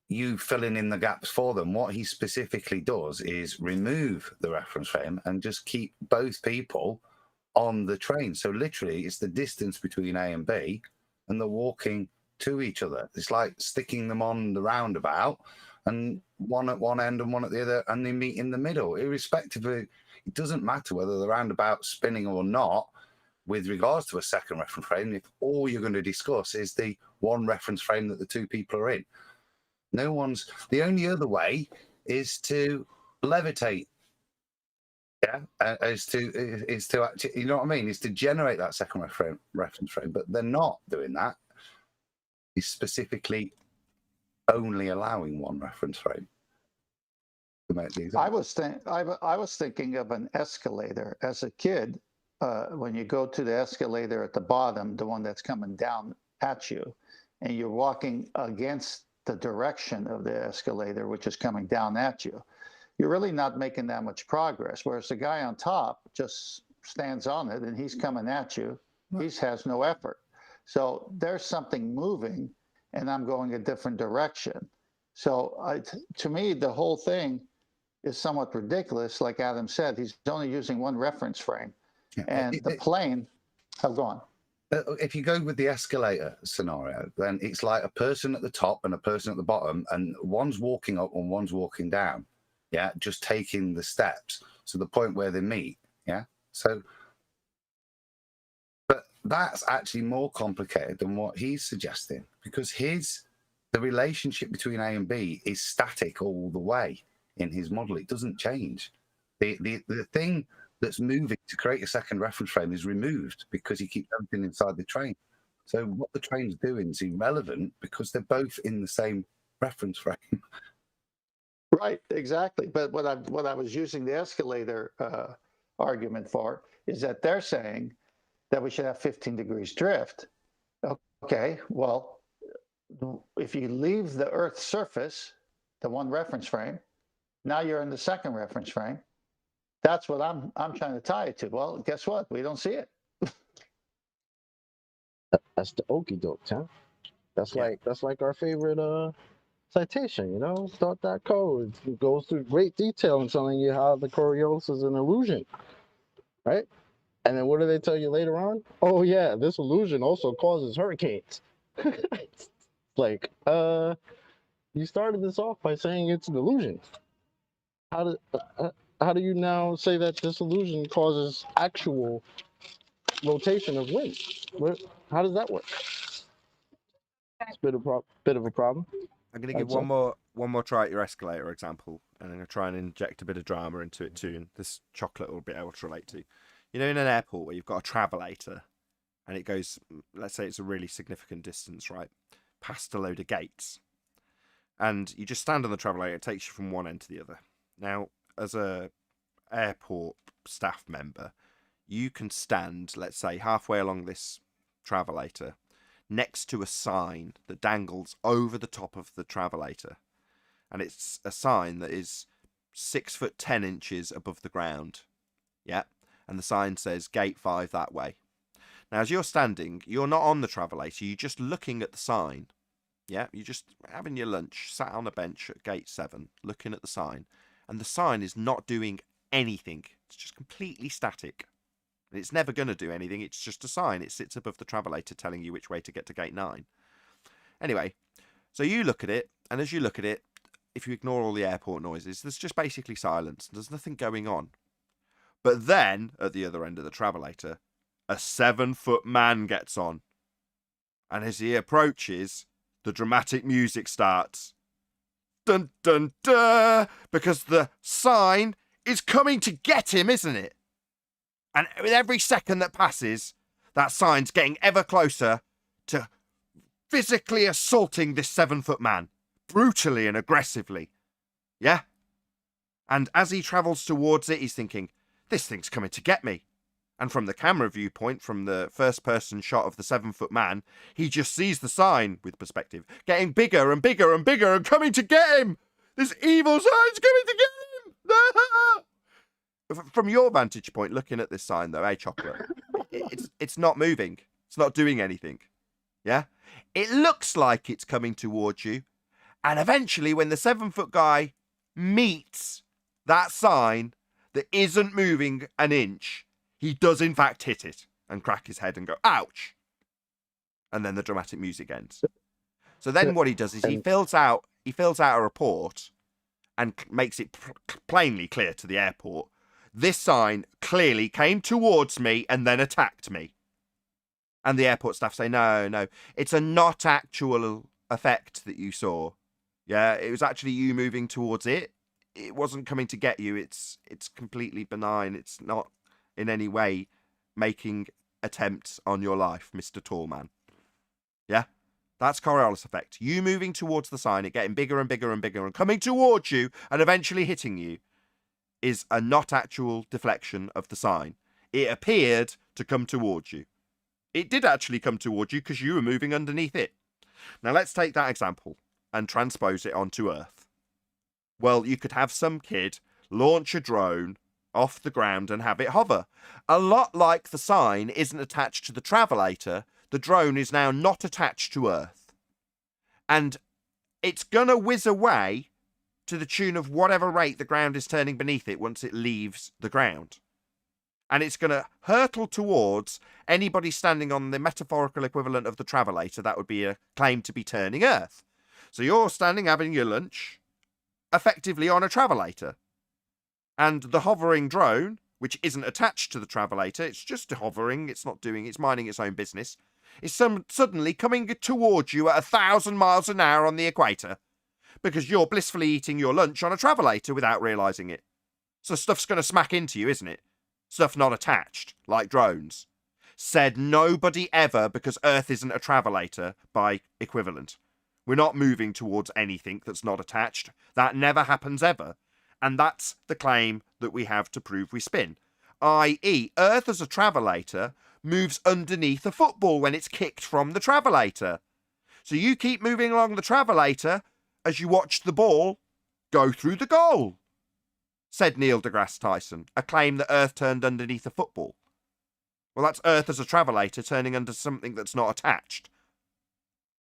you filling in the gaps for them. What he specifically does is remove the reference frame and just keep both people on the train. So literally it's the distance between A and B and they're walking to each other. It's like sticking them on the roundabout and one at one end and one at the other, and they meet in the middle. Irrespective of, it doesn't matter whether the roundabout's spinning or not with regards to a second reference frame, if all you're going to discuss is the one reference frame that the two people are in. The only other way is to levitate. Yeah, is to actually, you know what I mean? Is to generate that second reference frame, but they're not doing that. He's specifically only allowing one reference frame to make the example. I was thinking of an escalator as a kid. When you go to the escalator at the bottom, the one that's coming down at you, and you're walking against the direction of the escalator, which is coming down at you, you're really not making that much progress. Whereas the guy on top just stands on it and he's coming at you. He has no effort. So there's something moving and I'm going a different direction. So to me, the whole thing is somewhat ridiculous. Like Adam said, he's only using one reference frame. Yeah. And the plane have gone. If you go with the escalator scenario, then it's like a person at the top and a person at the bottom, and one's walking up and one's walking down. Yeah, just taking the steps to the point where they meet. Yeah, so, but that's actually more complicated than what he's suggesting, because the relationship between A and B is static all the way in his model. It doesn't change. The thing that's moving to create a second reference frame is removed because he keeps everything inside the train. So what the train's doing is irrelevant because they're both in the same reference frame. Right, exactly. But what I was using the escalator argument for is that they're saying that we should have 15 degrees drift. Okay, well, if you leave the Earth's surface, the one reference frame, now you're in the second reference frame. That's what I'm trying to tie it to. Well, guess what? We don't see it. That's the okie doke, huh? That's like our favorite citation, .code. It goes through great detail in telling you how the Coriolis is an illusion, right? And then what do they tell you later on? Oh yeah, this illusion also causes hurricanes. Like, you started this off by saying it's an illusion. How do you now say that this illusion causes actual rotation of wind? How does that work? It's bit of a problem. I'm going to give I'd say. one more try at your escalator example, and I'm going to try and inject a bit of drama into it too. And this chocolate will be able to relate to. You know, in an airport where you've got a travelator, and it goes, let's say it's a really significant distance, right, past a load of gates, and you just stand on the travelator. It takes you from one end to the other. Now, as a airport staff member, you can stand, let's say, halfway along this travelator, next to a sign that dangles over the top of the travelator, and it's a sign that is 6'10" above the ground. Yeah, and the sign says Gate 5 that way. Now, as you're standing, you're not on the travelator. You're just looking at the sign. Yeah, you're just having your lunch, sat on a bench at Gate 7, looking at the sign, and the sign is not doing anything. It's just completely static. And it's never going to do anything. It's just a sign. It sits above the travelator telling you which way to get to Gate 9. Anyway, so you look at it, and as you look at it, if you ignore all the airport noises, there's just basically silence. There's nothing going on. But then, at the other end of the travelator, a 7-foot man gets on. And as he approaches, the dramatic music starts. Dun, dun, dun! Because the sign is coming to get him, isn't it? And with every second that passes, that sign's getting ever closer to physically assaulting this 7-foot man. Brutally and aggressively. Yeah? And as he travels towards it, he's thinking, this thing's coming to get me. And from the camera viewpoint, from the first-person shot of the 7-foot man, he just sees the sign, with perspective, getting bigger and bigger and bigger and coming to get him! This evil sign's coming to get him! From your vantage point, looking at this sign, though, Chocolate, it's not moving. It's not doing anything. Yeah? It looks like it's coming towards you. And eventually, when the 7-foot guy meets that sign that isn't moving an inch, he does in fact hit it and crack his head and go, ouch. And then the dramatic music ends. So then what he does is he fills out a report and makes it plainly clear to the airport. This sign clearly came towards me and then attacked me. And the airport staff say, no, it's a not actual effect that you saw. Yeah, it was actually you moving towards it. It wasn't coming to get you. It's completely benign. It's not in any way making attempts on your life, Mr. Tallman. Yeah? That's Coriolis effect. You moving towards the sign, it getting bigger and bigger and bigger and coming towards you and eventually hitting you is a not actual deflection of the sign. It appeared to come towards you. It did actually come towards you because you were moving underneath it. Now let's take that example and transpose it onto Earth. Well, you could have some kid launch a drone off the ground and have it hover. A lot like the sign isn't attached to the travelator, the drone is now not attached to Earth. And it's going to whiz away to the tune of whatever rate the ground is turning beneath it once it leaves the ground. And it's going to hurtle towards anybody standing on the metaphorical equivalent of the travelator. That would be a claim to be turning Earth. So you're standing having your lunch, effectively on a travelator. And the hovering drone, which isn't attached to the travelator, it's just hovering, it's minding its own business, is suddenly coming towards you at 1,000 miles an hour on the equator. Because you're blissfully eating your lunch on a travelator without realising it. So stuff's going to smack into you, isn't it? Stuff not attached, like drones. Said nobody ever, because Earth isn't a travelator by equivalent. We're not moving towards anything that's not attached. That never happens ever. And that's the claim that we have to prove we spin. I.e., Earth as a travelator moves underneath a football when it's kicked from the travelator. So you keep moving along the travelator as you watch the ball go through the goal, said Neil deGrasse Tyson, a claim that Earth turned underneath a football. Well, that's Earth as a travelator turning under something that's not attached.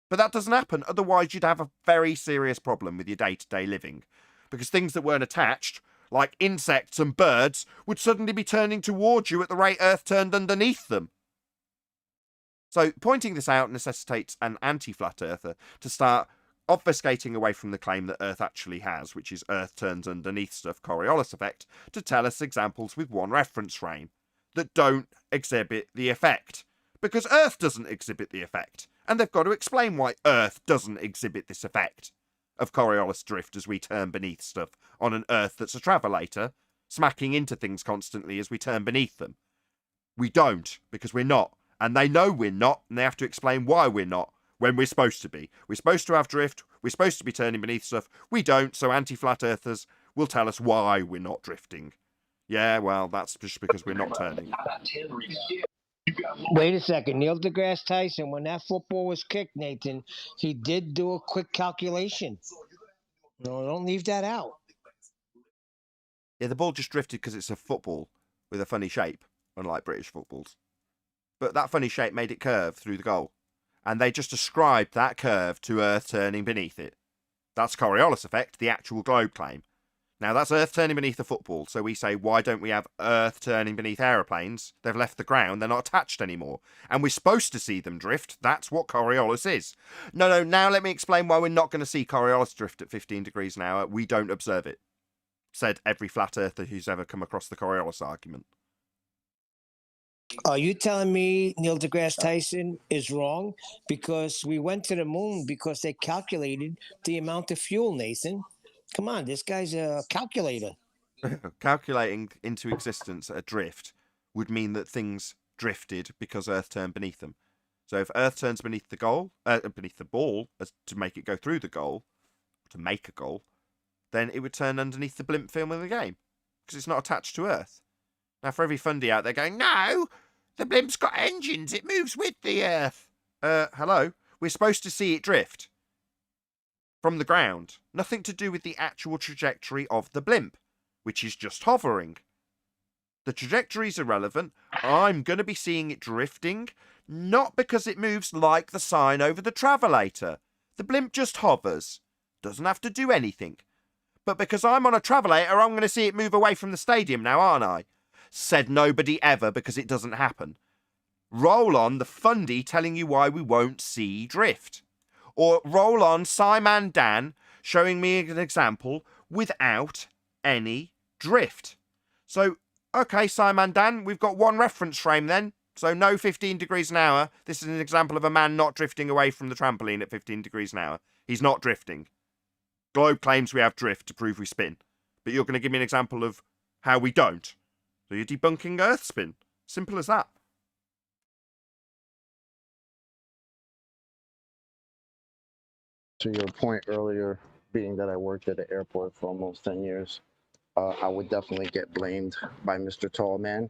But that doesn't happen, otherwise you'd have a very serious problem with your day-to-day living. Because things that weren't attached, like insects and birds, would suddenly be turning towards you at the rate Earth turned underneath them. So pointing this out necessitates an anti-flat earther to start obfuscating away from the claim that Earth actually has, which is Earth turns underneath stuff Coriolis effect, to tell us examples with one reference frame that don't exhibit the effect. Because Earth doesn't exhibit the effect, and they've got to explain why Earth doesn't exhibit this effect of Coriolis drift as we turn beneath stuff on an Earth that's a travelator, smacking into things constantly as we turn beneath them. We don't, because we're not. And they know we're not, and they have to explain why we're not, when we're supposed to be. We're supposed to have drift, we're supposed to be turning beneath stuff, we don't, so anti-flat earthers will tell us why we're not drifting. Yeah, well, that's just because we're not turning. Wait a second. Neil deGrasse Tyson, when that football was kicked, Nathan, he did do a quick calculation. No, don't leave that out. Yeah, the ball just drifted because it's a football with a funny shape, unlike British footballs. But that funny shape made it curve through the goal. And they just ascribed that curve to Earth turning beneath it. That's Coriolis effect, the actual globe claim. Now, that's Earth turning beneath the football, so we say, why don't we have Earth turning beneath aeroplanes? They've left the ground, they're not attached anymore. And we're supposed to see them drift, that's what Coriolis is. No, now let me explain why we're not going to see Coriolis drift at 15 degrees an hour. We don't observe it, said every flat earther who's ever come across the Coriolis argument. Are you telling me Neil deGrasse Tyson is wrong? Because we went to the moon because they calculated the amount of fuel, Nathan. Come on, this guy's a calculator. Calculating into existence a drift would mean that things drifted because Earth turned beneath them. So if Earth turns beneath the ball, as to make it go through the goal, to make a goal, then it would turn underneath the blimp film in the game because it's not attached to Earth. Now, for every fundy out there going, no, the blimp's got engines, it moves with the Earth. Hello? We're supposed to see it drift from the ground. Nothing to do with the actual trajectory of the blimp, which is just hovering. The trajectory's irrelevant. I'm going to be seeing it drifting, not because it moves like the sign over the travelator. The blimp just hovers. Doesn't have to do anything. But because I'm on a travelator, I'm going to see it move away from the stadium now, aren't I? Said nobody ever, because it doesn't happen. Roll on the fundy telling you why we won't see drift. Or roll on Simon Dan showing me an example without any drift. So, okay, Simon Dan, we've got one reference frame then. So no 15 degrees an hour. This is an example of a man not drifting away from the trampoline at 15 degrees an hour. He's not drifting. Globe claims we have drift to prove we spin. But you're going to give me an example of how we don't. So you're debunking Earth spin. Simple as that. To your point earlier, being that I worked at an airport for almost 10 years, I would definitely get blamed by Mr. Tallman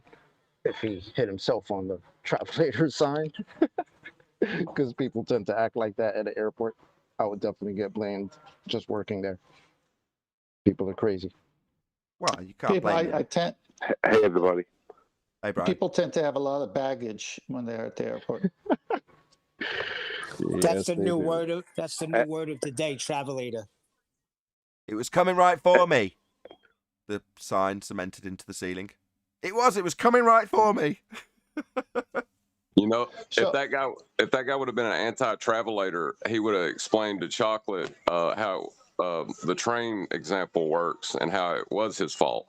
if he hit himself on the travelator sign. Because people tend to act like that at an airport. I would definitely get blamed just working there. People are crazy. Well, you can't blame them. Hey, everybody. Hey, Brian. People tend to have a lot of baggage when they're at the airport. That's the new word of the day, travelator. It was coming right for me. The sign cemented into the ceiling. It was coming right for me. You know, So- if that guy would have been an anti-travelator, he would have explained to Chocolate how the train example works and how it was his fault.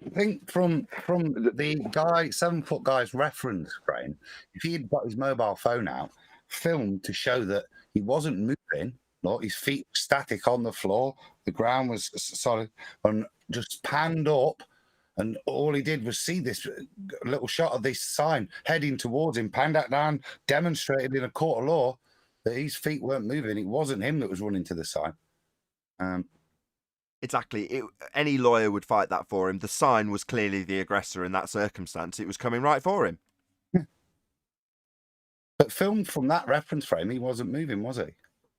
I think from the guy, 7-foot guy's reference frame, if he had got his mobile phone out, filmed to show that he wasn't moving, look, his feet were static on the floor, the ground was solid, and just panned up, and all he did was see this little shot of this sign heading towards him, panned that down, demonstrated in a court of law that his feet weren't moving. It wasn't him that was running to the sign. Exactly. Any lawyer would fight that for him. The sign was clearly the aggressor in that circumstance. It was coming right for him. But filmed from that reference frame, he wasn't moving, was he?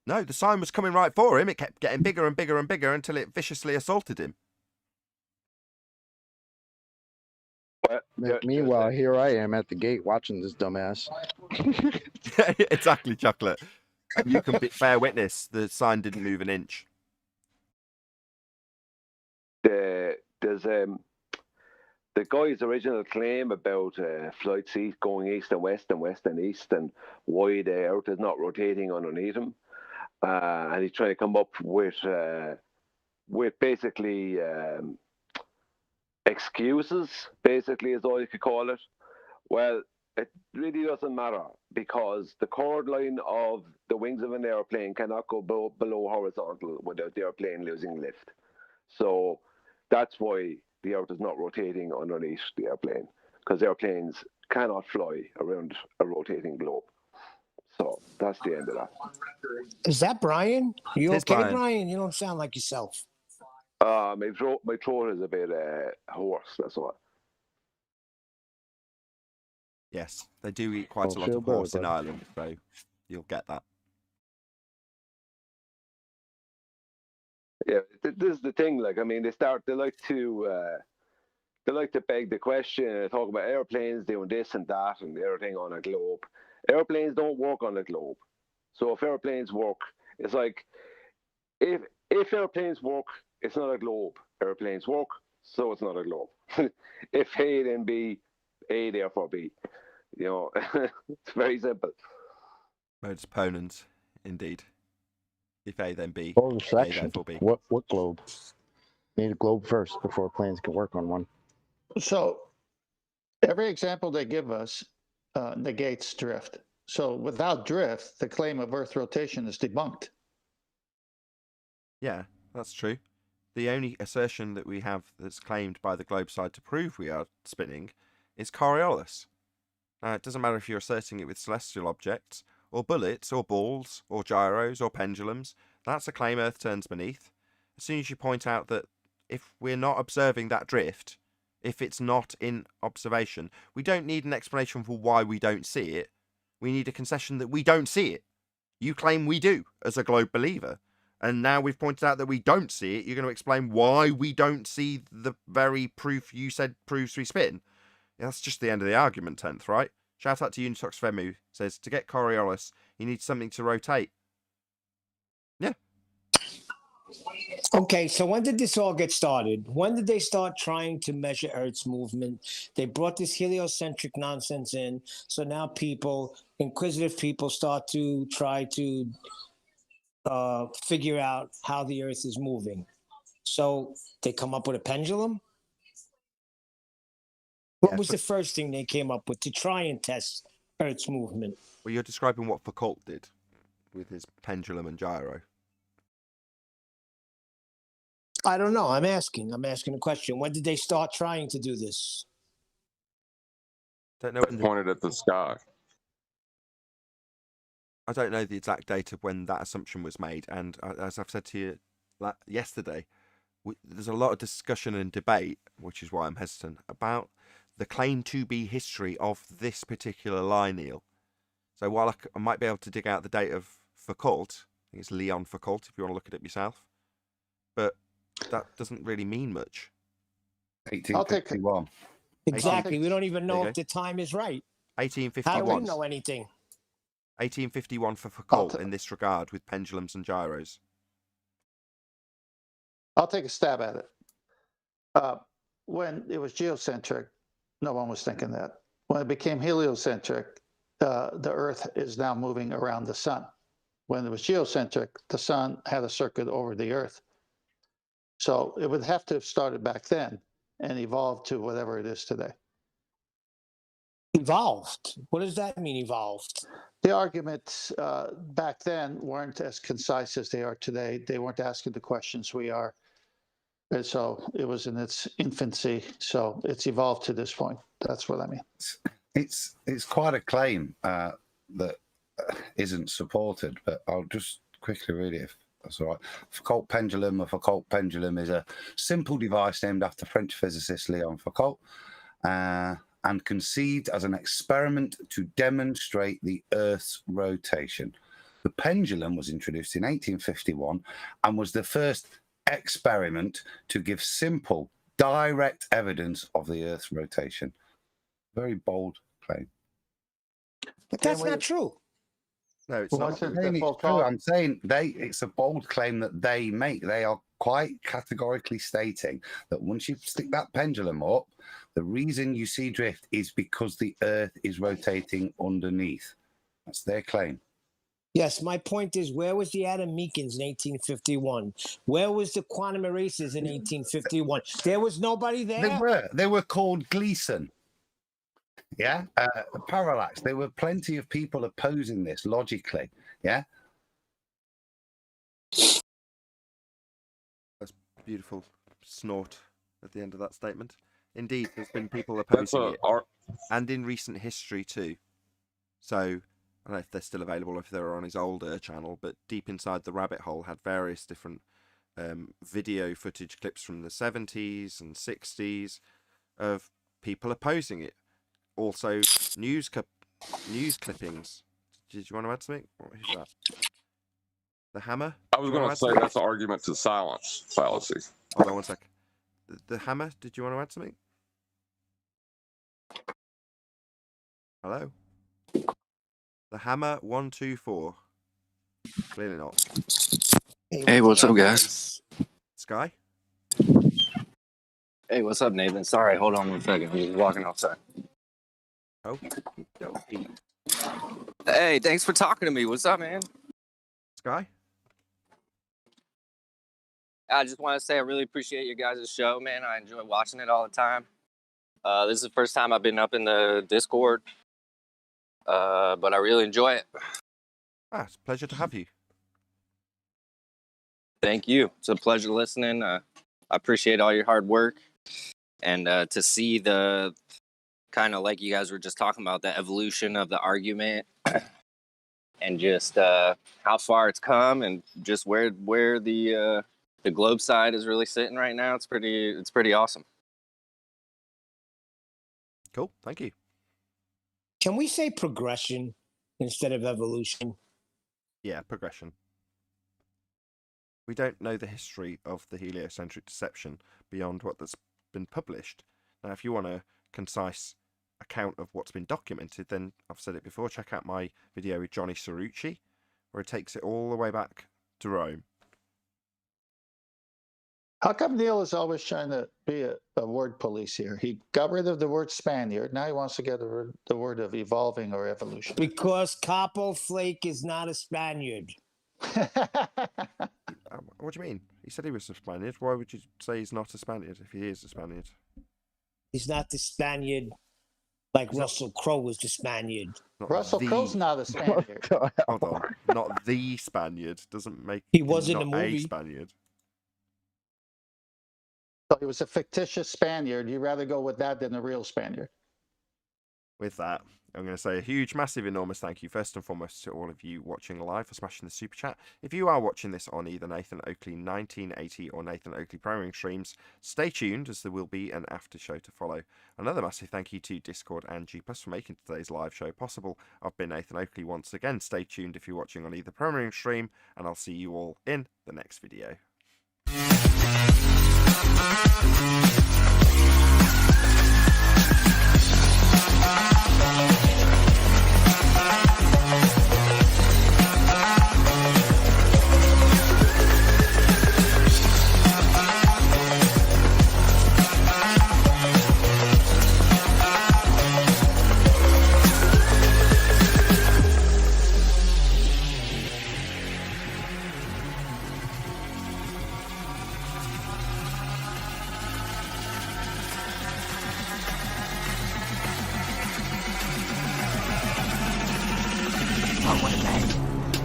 No, the sign was coming right for him. It kept getting bigger and bigger and bigger until it viciously assaulted him. Meanwhile, here I am at the gate watching this dumbass. Exactly, Chocolate. And you can bear witness, the sign didn't move an inch. there's the guy's original claim about flights east, going east and west and east, and why the Earth is not rotating underneath him, and he's trying to come up with basically excuses, basically is all you could call it. Well, it really doesn't matter, because the chord line of the wings of an airplane cannot go below horizontal without the airplane losing lift. So that's why the Earth is not rotating underneath the airplane, because airplanes cannot fly around a rotating globe. So that's the end of that. Is that Brian? You It is okay, Brian. Brian? You don't sound like yourself. My throat is a bit hoarse, that's all. Yes, they do eat quite a lot feel of horse better, in bud. Ireland, so you'll get that. Yeah, this is the thing. Like, I mean, they like to beg the question and talk about airplanes doing this and that and everything on a globe. Airplanes don't work on a globe. So if airplanes work, it's like if airplanes work, it's not a globe. Airplanes work, so it's not a globe. If A then B, A therefore B. You know, it's very simple. Modus ponens, indeed. If A then B, Oh, A section. therefore B. What globe? Need a globe first before planes can work on one. So every example they give us negates drift. So without drift, the claim of Earth rotation is debunked. Yeah, that's true. The only assertion that we have that's claimed by the globe side to prove we are spinning is Coriolis. It doesn't matter if you're asserting it with celestial objects, or bullets, or balls, or gyros, or pendulums. That's a claim Earth turns beneath. As soon as you point out that if we're not observing that drift, if it's not in observation, we don't need an explanation for why we don't see it. We need a concession that we don't see it. You claim we do, as a globe believer. And now we've pointed out that we don't see it. You're going to explain why we don't see the very proof you said proves we spin. Yeah, that's just the end of the argument, 10th, right? Shout out to Unitox Femu. Says, to get Coriolis, you need something to rotate. Yeah. Okay, so when did this all get started? When did they start trying to measure Earth's movement? They brought this heliocentric nonsense in. So now inquisitive people start to try to figure out how the Earth is moving. So they come up with a pendulum. What was the first thing they came up with to try and test Earth's movement? Well, you're describing what Foucault did with his pendulum and gyro. I don't know. I'm asking a question. When did they start trying to do this? Don't know when Pointed at the sky. I don't know the exact date of when that assumption was made, and as I've said to you yesterday, there's a lot of discussion and debate, which is why I'm hesitant, about the claim to be history of this particular lineal. So while I might be able to dig out the date of Foucault, I think it's Leon Foucault if you want to look it up yourself, but that doesn't really mean much. 1851. Exactly. We don't even know if the time is right. 1851. How do we know anything? 1851 for Foucault in this regard with pendulums and gyros. I'll take a stab at it. When it was geocentric, no one was thinking that. When it became heliocentric, the Earth is now moving around the sun. When it was geocentric, the sun had a circuit over the Earth. So it would have to have started back then and evolved to whatever it is today. Evolved? What does that mean, evolved? The arguments back then weren't as concise as they are today. They weren't asking the questions we are. And so it was in its infancy. So it's evolved to this point. That's what I mean. It's quite a claim that isn't supported, but I'll just quickly read it if that's all right. Foucault pendulum. A Foucault pendulum is a simple device named after French physicist Leon Foucault and conceived as an experiment to demonstrate the Earth's rotation. The pendulum was introduced in 1851 and was the first experiment to give simple, direct evidence of the Earth's rotation. Very bold claim. But that's not true. No, it's not. I'm saying it's a bold claim that they make. They are quite categorically stating that once you stick that pendulum up, the reason you see drift is because the Earth is rotating underneath. That's their claim. Yes, my point is, where was the Adam Meekins in 1851? Where was the quantum erasers in 1851? There was nobody there. They were called Gleason. Yeah, parallax. There were plenty of people opposing this logically. Yeah. That's beautiful snort at the end of that statement. Indeed, there's been people opposing it, and in recent history too. So I don't know if they're still available or if they're on his older channel, but Deep Inside the Rabbit Hole had various different video footage clips from the 70s and 60s of people opposing it. Also, news clippings. Did you want to add something? Who's that? The Hammer? I was going to say that's an argument to silence fallacy. Hold on one sec. The Hammer, did you want to add something? Hello? The Hammer 124. Clearly not. Hey, what's up, guys? Sky? Hey, what's up, Nathan? Sorry, hold on one second. I'm just walking outside. Oh, hey, thanks for talking to me. What's up, man? Sky? I just want to say I really appreciate your guys' show, man. I enjoy watching it all the time. This is the first time I've been up in the Discord, but I really enjoy it. It's a pleasure to have you. Thank you. It's a pleasure listening. I appreciate all your hard work. And to see the kind of like you guys were just talking about, the evolution of the argument and just how far it's come and just where the globe side is really sitting right now. It's pretty awesome. Cool. Thank you. Can we say progression instead of evolution? Yeah, progression. We don't know the history of the heliocentric deception beyond what that's been published. Now, if you want a concise account of what's been documented, then I've said it before, check out my video with Johnny Cerrucci, where it takes it all the way back to Rome. How come Neil is always trying to be a word police here? He got rid of the word Spaniard. Now he wants to get rid of the word of evolving or evolution. Because Capo Flake is not a Spaniard. What do you mean? He said he was a Spaniard. Why would you say he's not a Spaniard if he is a Spaniard? He's not the Spaniard like Russell Crowe was the Spaniard. Russell Crowe's not a Spaniard. Hold on. Not the Spaniard. Doesn't make He was in the not movie. a Spaniard. So he was a fictitious Spaniard. You'd rather go with that than a real Spaniard. With that, I'm going to say a huge, massive, enormous thank you first and foremost to all of you watching live for smashing the super chat. If you are watching this on either Nathan Oakley 1980 or Nathan Oakley Programming streams, stay tuned as there will be an after show to follow. Another massive thank you to Discord and G+ for making today's live show possible. I've been Nathan Oakley once again. Stay tuned if you're watching on either Programming stream, and I'll see you all in the next video.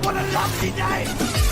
What a lovely day!